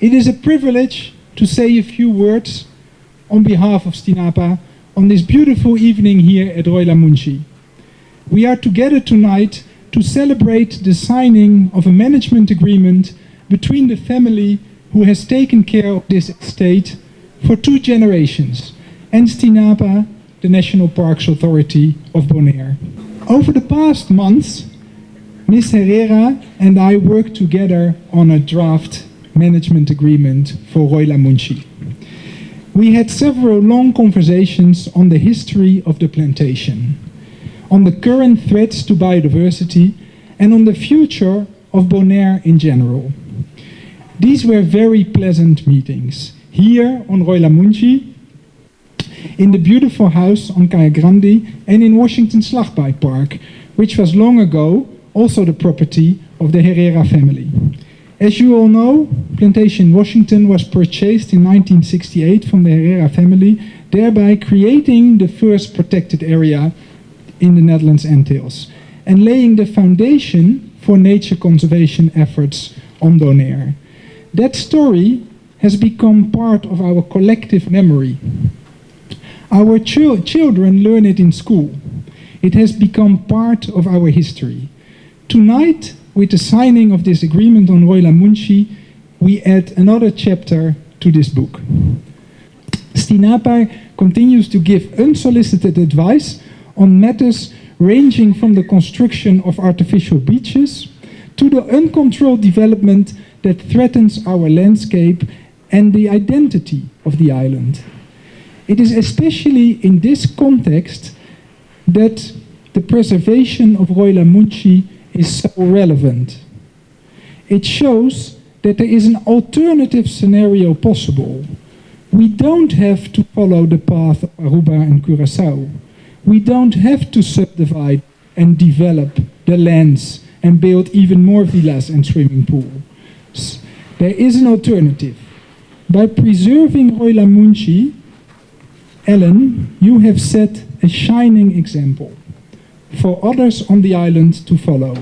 It is a privilege to say a few words on behalf of STINAPA on this beautiful evening here at Rooi Lamoenchi. We are together tonight to celebrate the signing of a management agreement between the family who has taken care of this estate for 2 generations and STINAPA, the National Parks Authority of Bonaire. Over the past months, Ms. Herrera and I worked together on a draft management agreement for Rooi Lamoenchi. We had several long conversations on the history of the plantation, on the current threats to biodiversity, and on the future of Bonaire in general. These were very pleasant meetings, here on Rooi Lamoenchi, in the beautiful house on Calle Grande, and in Washington's Slagbite Park, which was long ago also the property of the Herrera family. As you all know, Plantation Washington was purchased in 1968 from the Herrera family, thereby creating the first protected area in the Netherlands Antilles, and laying the foundation for nature conservation efforts on Bonaire. That story has become part of our collective memory. Our children learn it in school. It has become part of our history. Tonight, with the signing of this agreement on Rooi Lamoenchi, we add another chapter to this book. STINAPA continues to give unsolicited advice on matters ranging from the construction of artificial beaches to the uncontrolled development that threatens our landscape and the identity of the island. It is especially in this context that the preservation of Rooi Lamoenchi is so relevant. It shows that there is an alternative scenario possible. We don't have to follow the path of Aruba and Curaçao. We don't have to subdivide and develop the lands and build even more villas and swimming pools. There is an alternative. By preserving Rooi Lamoenchi, Ellen, you have set a shining example for others on the island to follow.